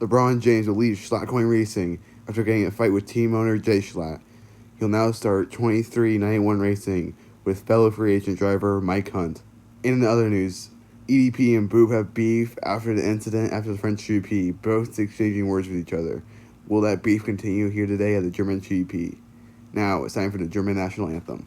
LeBron James will leave Schlattcoin Racing after getting in a fight with team owner Jay Schlatt. He'll now start 2391 Racing with fellow free agent driver Mike Hunt. In other news, EDP and Boop have beef after the incident after the French GP, both exchanging words with each other. Will that beef continue here today at the German GP? Now it's time for the German national anthem.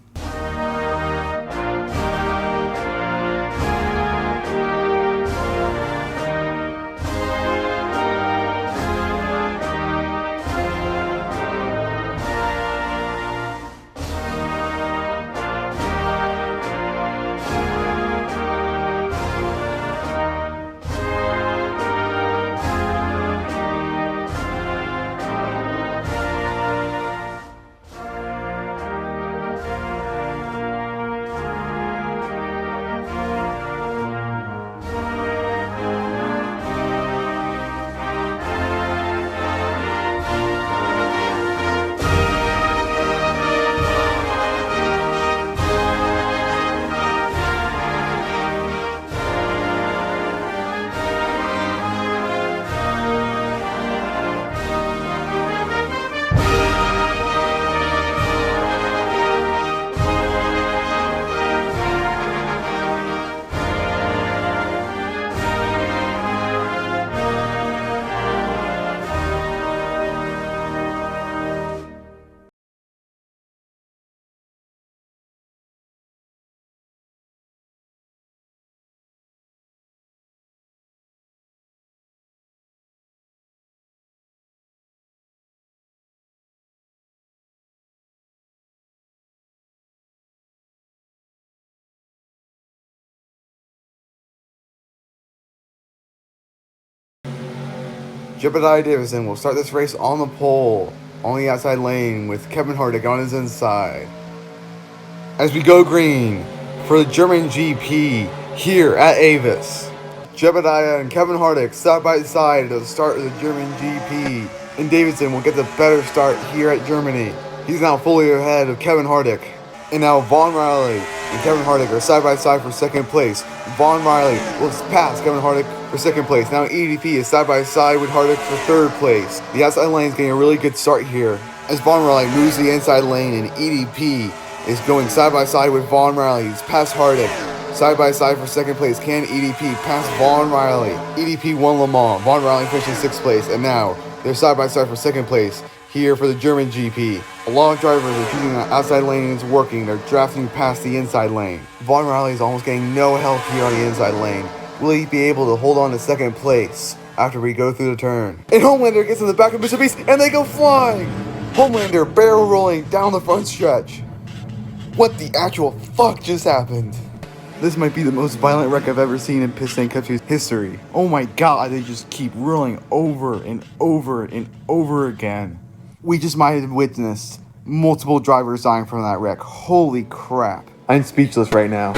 Jebediah Davison will start this race on the pole, on the outside lane, with Kevin Harvick on his inside. As we go green for the German GP here at Avis. Jebediah and Kevin Harvick side by side at the start of the German GP, and Davison will get the better start here at Germany. He's now fully ahead of Kevin Harvick. And now Vaughn Riley and Kevin Harvick are side by side for second place. Vaughn Riley will pass Kevin Harvick for second place. Now EDP is side by side with Harvick for third place. The outside lane is getting a really good start here as Vaughn Riley moves the inside lane, and EDP is going side by side with Vaughn Riley. He's past Harvick. Side by side for second place. Can EDP pass Vaughn Riley? EDP won Le Mans. Vaughn Riley finished in sixth place, and now they're side by side for second place here for the German GP. A lot of drivers are choosing the outside lane and it's working. They're drafting past the inside lane. Vaughn Riley is almost getting no help here on the inside lane. Will he be able to hold on to second place after we go through the turn? And Homelander gets in the back of Mr. Beast and they go flying! Homelander barrel rolling down the front stretch. What the actual fuck just happened? This might be the most violent wreck I've ever seen in Piston Cup history. Oh my god, they just keep rolling over and over and over again. We just might have witnessed multiple drivers dying from that wreck. Holy crap. I'm speechless right now.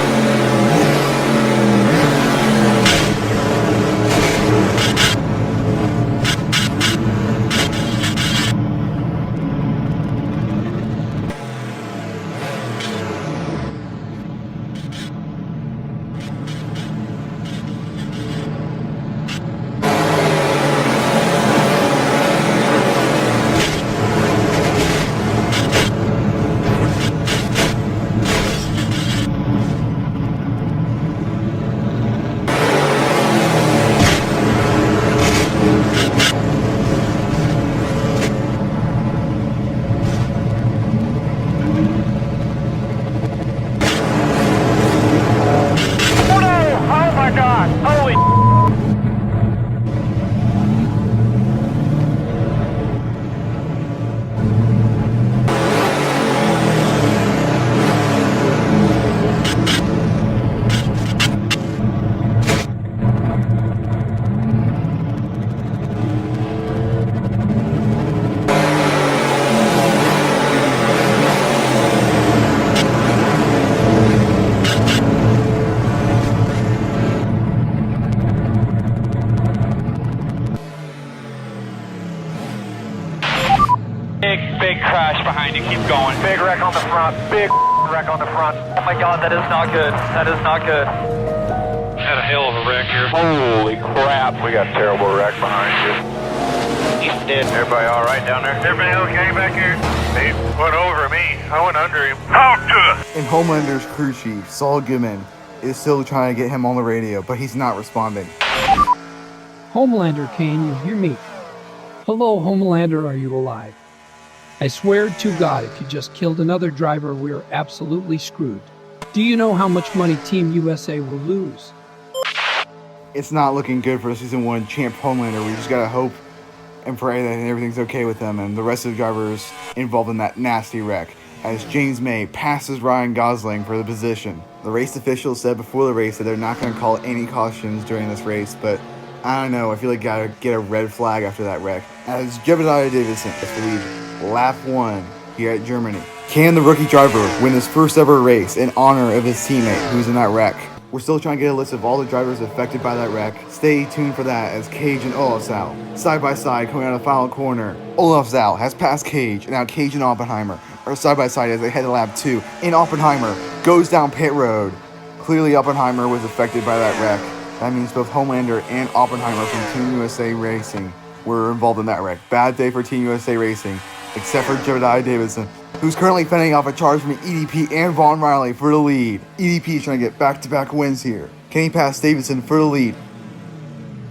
Big crash behind you, keep going. Big wreck on the front, big wreck on the front. Oh my god, that is not good. That is not good. Had a hell of a wreck here. Holy crap, we got a terrible wreck behind you. Everybody all right down there? Everybody okay back here? He went over me. I went under him. Talk to us! And Homelander's crew chief, Saul Goodman, is still trying to get him on the radio, but he's not responding. Homelander, can you hear me? Hello, Homelander, are you alive? I swear to God, if you just killed another driver, we're absolutely screwed. Do you know how much money Team USA will lose? It's not looking good for Season 1 champ Homelander. We just gotta hope and pray that everything's okay with him and the rest of the drivers involved in that nasty wreck, as James May passes Ryan Gosling for the position. The race officials said before the race that they're not going to call any cautions during this race, but I don't know, I feel like gotta get a red flag after that wreck, as Jebediah Davidson is the lead lap 1 here at Germany. Can the rookie driver win his first ever race in honor of his teammate who's in that wreck? We're still trying to get a list of all the drivers affected by that wreck. Stay tuned for that, as Cage and Olaf Zal, side by side coming out of the final corner. Olaf Zal has passed Cage, and now Cage and Oppenheimer are side by side as they head to lap 2. And Oppenheimer goes down pit road. Clearly Oppenheimer was affected by that wreck. That means both Homelander and Oppenheimer from Team USA Racing were involved in that wreck. Bad day for Team USA Racing, except for Jebediah Davidson, who's currently fending off a charge from EDP and Vaughn Riley for the lead. EDP is trying to get back-to-back wins here. Can he pass Davidson for the lead?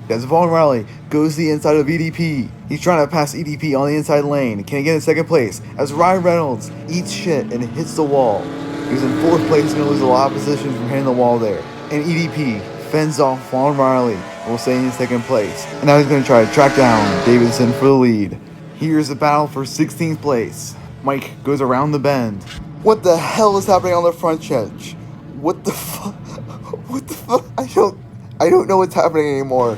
As Vaughn Riley goes to the inside of EDP. He's trying to pass EDP on the inside lane. Can he get in second place? As Ryan Reynolds eats shit and hits the wall. He's in fourth place, he's going to lose a lot of position from hitting the wall there. And EDP fends off Vaughn Riley and will stay in second place. And now he's going to try to track down Davidson for the lead. Here's the battle for 16th place. Mike goes around the bend. What the hell is happening on the front stretch? What the fuck? What the fuck? I don't know what's happening anymore.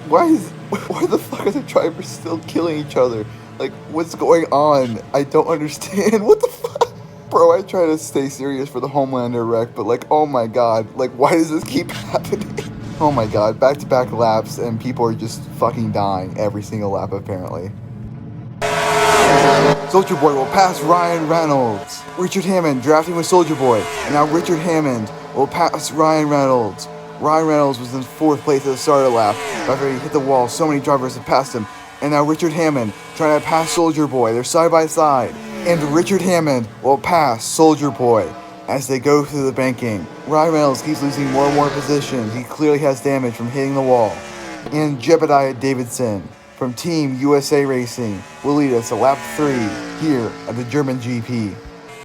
Why the fuck are the drivers still killing each other? Like, what's going on? I don't understand. What the fuck? Bro, I try to stay serious for the Homelander wreck, but like, oh my god. Like, why does this keep happening? Oh my god, back-to-back laps and people are just fucking dying every single lap apparently. Soldier Boy will pass Ryan Reynolds. Richard Hammond drafting with Soldier Boy. And now Richard Hammond will pass Ryan Reynolds. Ryan Reynolds was in fourth place at the start of the lap. After he hit the wall, so many drivers have passed him. And now Richard Hammond trying to pass Soldier Boy. They're side by side. And Richard Hammond will pass Soldier Boy as they go through the banking. Ryan Reynolds keeps losing more and more positions. He clearly has damage from hitting the wall. And Jebediah Davidson from Team USA Racing will lead us to lap 3 here at the German GP.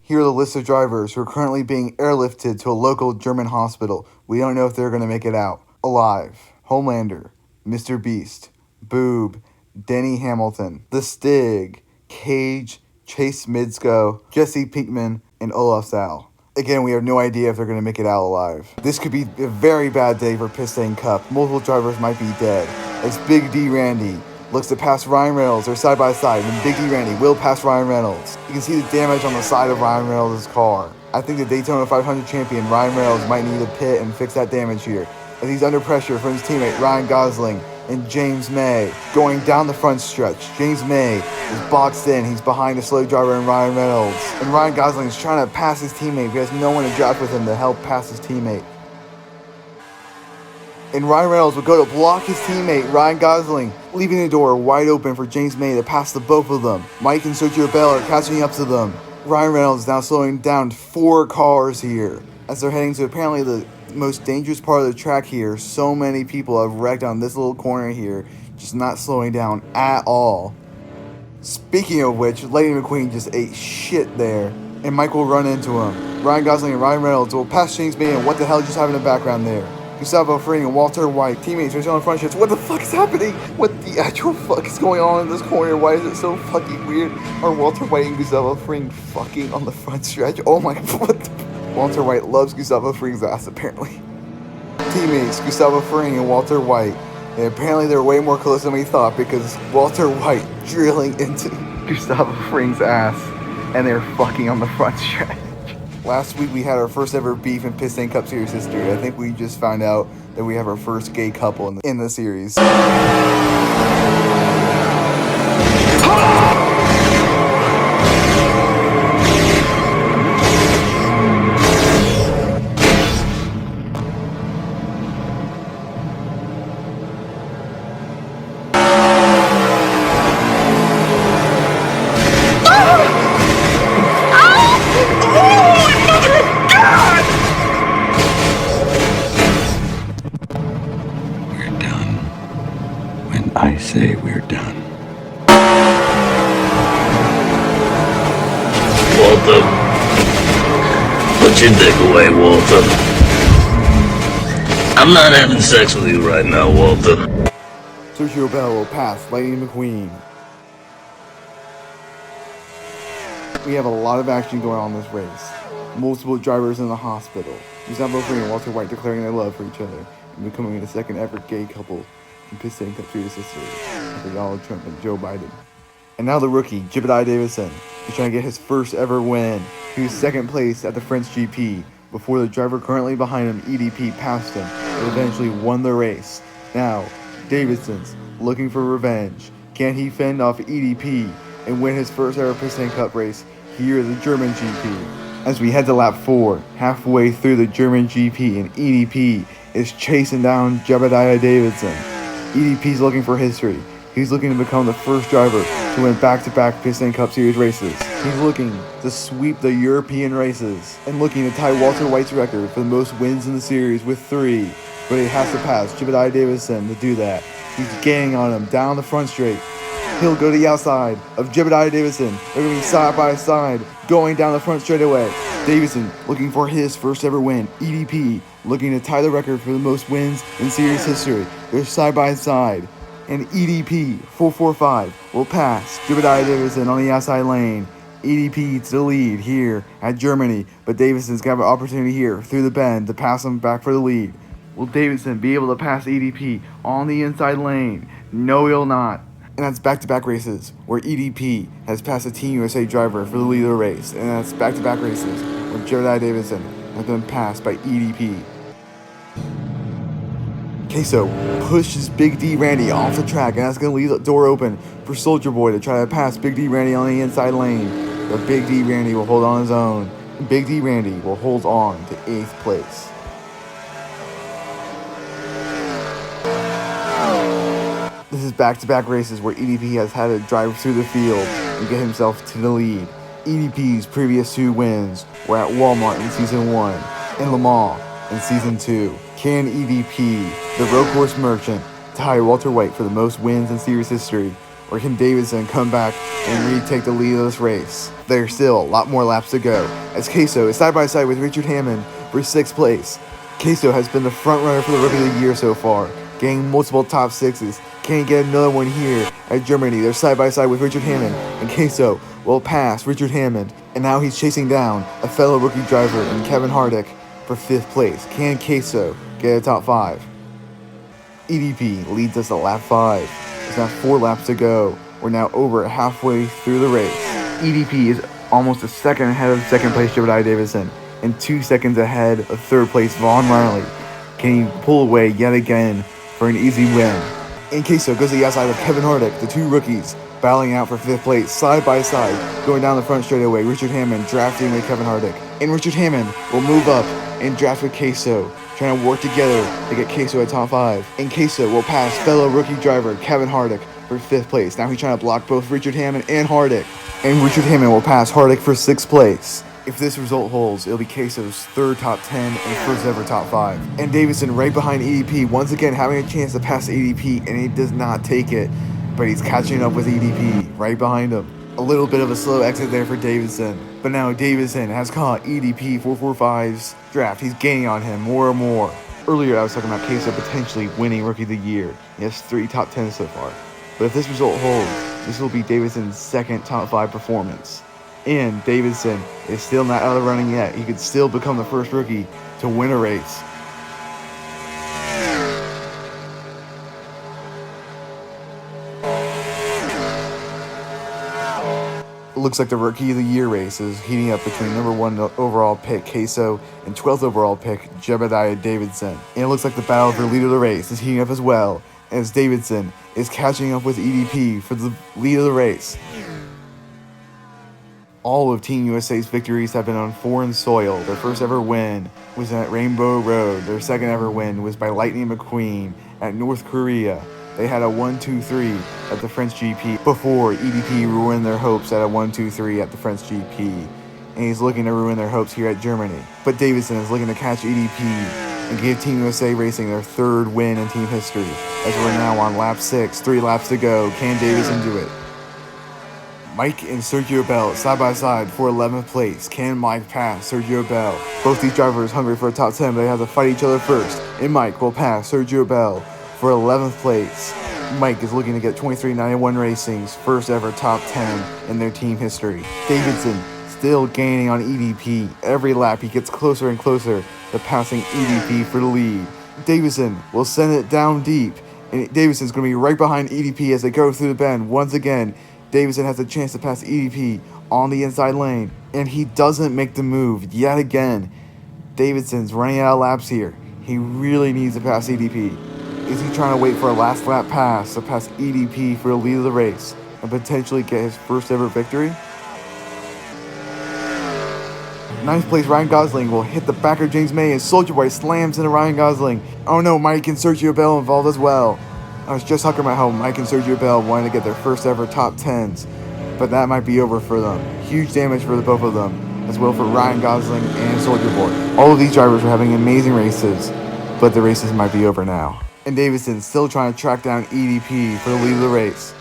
Here are the list of drivers who are currently being airlifted to a local German hospital. We don't know if they're going to make it out alive. Homelander, Mr. Beast, Boob, Denny Hamilton, The Stig, Cage, Chase Midsko, Jesse Pinkman, and Olaf Zal. Again, we have no idea if they're going to make it out alive. This could be a very bad day for Pistain Cup. Multiple drivers might be dead. As Big D Randy looks to pass Ryan Reynolds. They're side by side, and Big D Randy will pass Ryan Reynolds. You can see the damage on the side of Ryan Reynolds' car. I think the Daytona 500 champion Ryan Reynolds might need to pit and fix that damage here, as he's under pressure from his teammate Ryan Gosling and James May going down the front stretch. James May is boxed in. He's behind a slow driver in Ryan Reynolds, and Ryan Gosling is trying to pass his teammate. He has no one to draft with him to help pass his teammate. And Ryan Reynolds will go to block his teammate, Ryan Gosling, leaving the door wide open for James May to pass the both of them. Mike and Sergio Bell are catching up to them. Ryan Reynolds now slowing down 4 cars here as they're heading to apparently the most dangerous part of the track here. So many people have wrecked on this little corner here, just not slowing down at all. Speaking of which, Lightning McQueen just ate shit there, and Mike will run into him. Ryan Gosling and Ryan Reynolds will pass James May, and what the hell just happened in the background there? Gustavo Fring and Walter White, teammates, racing on the front stretch. What the fuck is happening? What the actual fuck is going on in this corner? Why is it so fucking weird? Are Walter White and Gustavo Fring fucking on the front stretch? Oh my god, what the... Walter White loves Gustavo Fring's ass, apparently. Teammates, Gustavo Fring and Walter White. And apparently they're way more close than we thought, because Walter White drilling into Gustavo Fring's ass, and they're fucking on the front stretch. Last week we had our first ever beef in Pistain Cup Series history. I think we just found out that we have our first gay couple in the series. I say we're done. Walter. Put your dick away, Walter. I'm not having sex with you right now, Walter. Sergio Bell will pass Lightning McQueen. We have a lot of action going on in this race. Multiple drivers in the hospital. Gustavo Free and Walter White declaring their love for each other and becoming the second ever gay couple in Pit Cup Series history after Donald Trump and Joe Biden. And now the rookie, Jebediah Davidson, is trying to get his first ever win. He was second place at the French GP before the driver currently behind him, EDP, passed him and eventually won the race. Now, Davidson's looking for revenge. Can he fend off EDP and win his first ever Piston Cup race here at the German GP? As we head to lap 4, halfway through the German GP, and EDP is chasing down Jebediah Davidson. EDP's looking for history. He's looking to become the first driver to win back-to-back Piston Cup Series races. He's looking to sweep the European races and looking to tie Walter White's record for the most wins in the series with 3. But he has to pass Jebediah Davidson to do that. He's gaining on him down the front straight. He'll go to the outside of Jebediah Davidson. They're going to be side by side going down the front straightaway. Davidson looking for his first ever win. EDP looking to tie the record for the most wins in series history. They're side by side. And EDP 445 will pass Jebediah Davidson on the outside lane. EDP to the lead here at Germany, but Davidson's got an opportunity here through the bend to pass him back for the lead. Will Davidson be able to pass EDP on the inside lane? No, he'll not. And that's back-to-back races where EDP has passed a Team USA driver for the lead of the race. And that's back-to-back races where Jebediah Davidson has been passed by EDP. Queso pushes Big D Randy off the track, and that's going to leave the door open for Soldier Boy to try to pass Big D Randy on the inside lane. But Big D Randy will hold on his own. Big D Randy will hold on to 8th place. This is back-to-back races where EDP has had to drive through the field and get himself to the lead. EDP's previous 2 wins were at Walmart in Season 1 and Le Mans in Season 2. Can EDP, the road course merchant, tie Walter White for the most wins in series history, or can Davidson come back and retake the lead of this race? There's still a lot more laps to go, as Queso is side by side with Richard Hammond for 6th place. Queso has been the front runner for the Rookie of the Year so far, getting multiple top 6s. Can he get another one here at Germany? They're side by side with Richard Hammond, and Queso will pass Richard Hammond, and now he's chasing down a fellow rookie driver in Kevin Harvick for 5th place. Can Queso get a top 5? EDP leads us at lap 5. There's now 4 laps to go. We're now over halfway through the race. EDP is almost a second ahead of 2nd place Jebediah Davidson and 2 seconds ahead of 3rd place Vaughn Riley. Can he pull away yet again for an easy win? And Queso goes to the outside of Kevin Harvick, the 2 rookies battling out for 5th place side by side, going down the front straightaway. Richard Hammond drafting with Kevin Harvick, and Richard Hammond will move up and draft with Queso, trying to work together to get Queso at top 5. And Queso will pass fellow rookie driver Kevin Harvick for 5th place. Now he's trying to block both Richard Hammond and Harvick. And Richard Hammond will pass Harvick for 6th place. If this result holds, it'll be Queso's 3rd top 10 and 1st ever top 5. And Davidson right behind EDP, once again having a chance to pass EDP, and he does not take it. But he's catching up with EDP right behind him. A little bit of a slow exit there for Davidson. But now Davidson has caught EDP 445's draft. He's gaining on him more and more. Earlier I was talking about Queso potentially winning Rookie of the Year. He has 3 top 10s so far. But if this result holds, this will be Davidson's 2nd top 5 performance. And Davidson is still not out of the running yet. He could still become the first rookie to win a race. It looks like the Rookie of the Year race is heating up between number 1 overall pick Queso and 12th overall pick Jebediah Davidson. And it looks like the battle for lead of the race is heating up as well, as Davidson is catching up with EDP for the lead of the race. All of Team USA's victories have been on foreign soil. Their first ever win was at Rainbow Road. Their second ever win was by Lightning McQueen at North Korea. They had a 1-2-3 at the French GP before EDP ruined their hopes at a 1-2-3 at the French GP. And he's looking to ruin their hopes here at Germany. But Davidson is looking to catch EDP and give Team USA Racing their third win in team history. As we're now on lap 6, 3 laps to go. Can Davison do it? Mike and Sergio Bell side by side for 11th place. Can Mike pass Sergio Bell? Both these drivers hungry for a top 10, but they have to fight each other first. And Mike will pass Sergio Bell for 11th place. Mike is looking to get 2391 Racing's first ever top 10 in their team history. Davidson still gaining on EDP. Every lap he gets closer and closer to passing EDP for the lead. Davison will send it down deep, and Davidson's going to be right behind EDP as they go through the bend. Once again, Davison has a chance to pass EDP on the inside lane, and he doesn't make the move yet again. Davidson's running out of laps here. He really needs to pass EDP. Is he trying to wait for a last lap pass to pass EDP for the lead of the race and potentially get his first ever victory? 9th place Ryan Gosling will hit the back of James May as Soldier Boy slams into Ryan Gosling. Oh no, Mike and Sergio Bell involved as well. I was just talking about how Mike and Sergio Bell wanted to get their first ever top 10s, but that might be over for them. Huge damage for the both of them, as well for Ryan Gosling and Soldier Boy. All of these drivers were having amazing races, but the races might be over now. And Davison still trying to track down EDP for the lead of the race.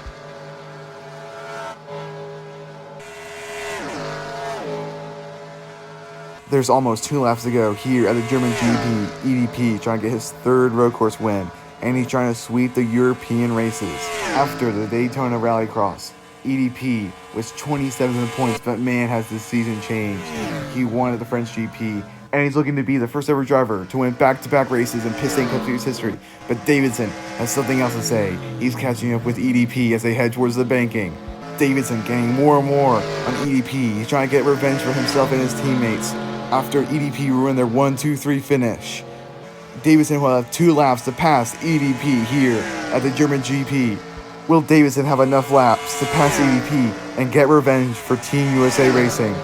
There's almost 2 laps to go here at the German GP. EDP trying to get his third road course win, and he's trying to sweep the European races. After the Daytona Rallycross, EDP was 27 points, but man, has this season changed. He won at the French GP, and he's looking to be the first ever driver to win back-to-back races in Pit Cup Series history. But Davidson has something else to say. He's catching up with EDP as they head towards the banking. Davidson gaining more and more on EDP. He's trying to get revenge for himself and his teammates after EDP ruined their 1-2-3 finish. Davidson will have 2 laps to pass EDP here at the German GP. Will Davidson have enough laps to pass EDP and get revenge for Team USA Racing?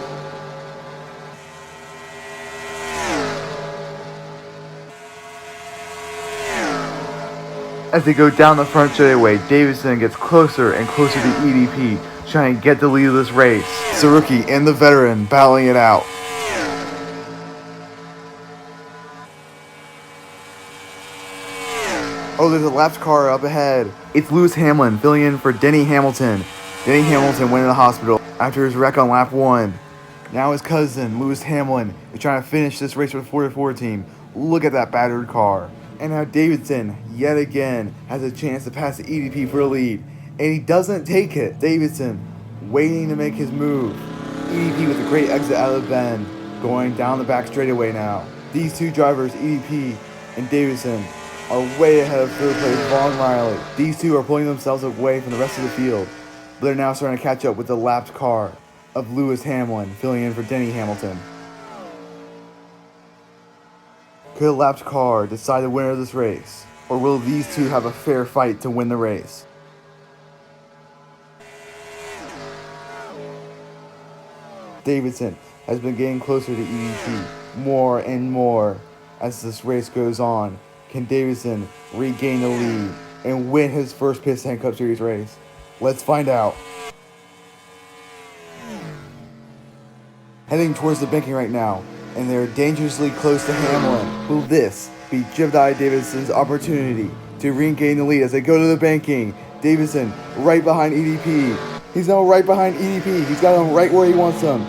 As they go down the front straightaway, Davidson gets closer and closer to EDP, trying to get the lead of this race. Saruki and the veteran battling it out. Oh, there's a lapped car up ahead. It's Lewis Hamlin filling in for Denny Hamilton. Denny Hamilton went in the hospital after his wreck on lap 1. Now his cousin, Lewis Hamlin, is trying to finish this race with the 44 team. Look at that battered car. And now Davidson, yet again, has a chance to pass the EDP for the lead. And he doesn't take it. Davidson waiting to make his move. EDP with a great exit out of the bend, going down the back straightaway now. These 2 drivers, EDP and Davidson, are way ahead of third place Vaughn Riley. These 2 are pulling themselves away from the rest of the field, but they're now starting to catch up with the lapped car of Lewis Hamlin filling in for Denny Hamilton. Could a lapped car decide the winner of this race, or will these 2 have a fair fight to win the race? Davidson has been getting closer to EDP more and more as this race goes on. Can Davidson regain the lead and win his first Pit Cup Series race? Let's find out. Heading towards the banking right now, and they're dangerously close to Hamlin. Will this be Jebediah Davidson's opportunity to regain the lead as they go to the banking? Davidson right behind EDP. He's now right behind EDP. He's got him right where he wants him.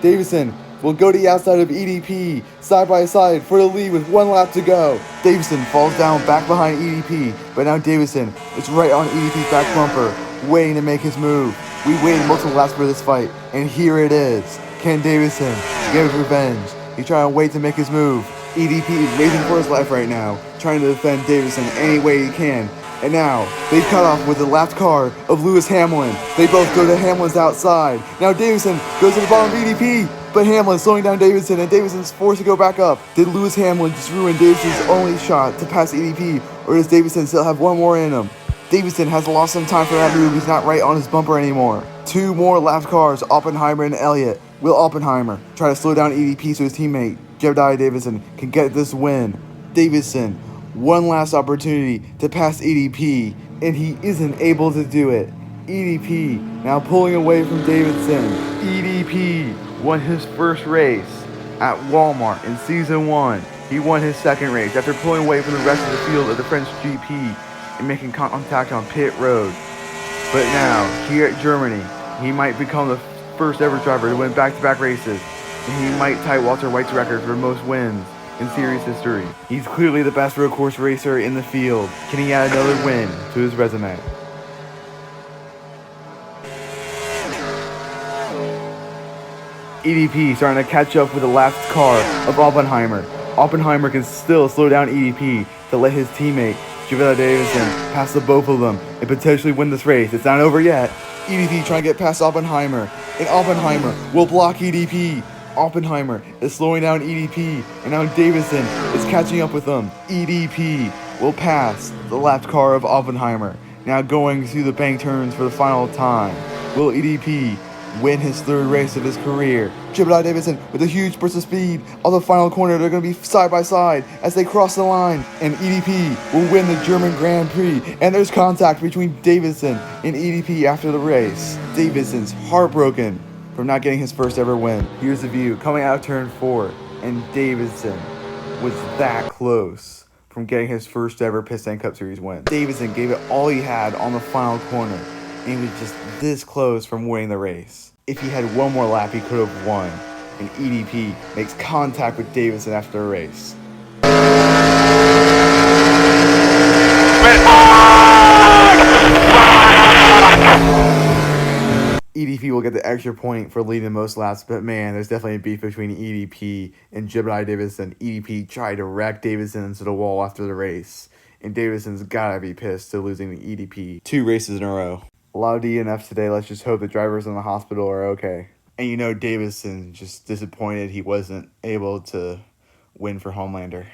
Davidson will go to the outside of EDP, side by side for the lead with 1 lap to go. Davidson falls down back behind EDP, but now Davidson is right on EDP's back bumper, waiting to make his move. We waited multiple laps for this fight, and here it is. Can Davidson get his revenge? He's trying to wait to make his move. EDP is racing for his life right now, trying to defend Davidson any way he can. And now, they cut off with the lapped car of Lewis Hamlin. They both go to Hamlin's outside. Now Davidson goes to the bottom of EDP, but Hamlin's slowing down Davidson, and Davidson's forced to go back up. Did Lewis Hamlin just ruin Davidson's only shot to pass EDP, or does Davidson still have 1 more in him? Davidson has lost some time for that move. He's not right on his bumper anymore. 2 more lapped cars, Oppenheimer and Elliott. Will Oppenheimer try to slow down EDP so his teammate, Jebediah Davidson, can get this win? Davidson, 1 last opportunity to pass EDP, and he isn't able to do it. EDP now pulling away from Davidson. EDP won his first race at Walmart in Season 1. He won his second race after pulling away from the rest of the field of the French GP and making contact on pit road. But now, here at Germany, he might become the first ever driver to win back-to-back races, and he might tie Walter White's record for most wins in series history. He's clearly the best road course racer in the field. Can he add another win to his resume? EDP starting to catch up with the last car of Oppenheimer. Oppenheimer can still slow down EDP to let his teammate Javale Davison pass the both of them and potentially win this race. It's not over yet. EDP trying to get past Oppenheimer, and Oppenheimer will block EDP. Oppenheimer is slowing down EDP, and now Davison is catching up with them. EDP will pass the lapped car of Oppenheimer, now going through the bank turns for the final time. Will EDP win his third race of his career? Javale Davison with a huge burst of speed on the final corner. They're going to be side by side as they cross the line, and EDP will win the German Grand Prix. And there's contact between Davison and EDP after the race. Davison's heartbroken from not getting his first ever win. Here's the view coming out of turn 4, and Davison was that close from getting his first ever Piston Cup Series win. Davison gave it all he had on the final corner, and he was just this close from winning the race. If he had one more lap, he could have won. And EDP makes contact with Davison after the race. EDP will get the extra point for leading the most laps, but man, there's definitely a beef between EDP and Javale Davison. EDP tried to wreck Davison into the wall after the race, and Davison's gotta be pissed to losing to EDP 2 races in a row. A lot of DNF today. Let's just hope the drivers in the hospital are okay. And you know, Davison just disappointed he wasn't able to win for Homelander.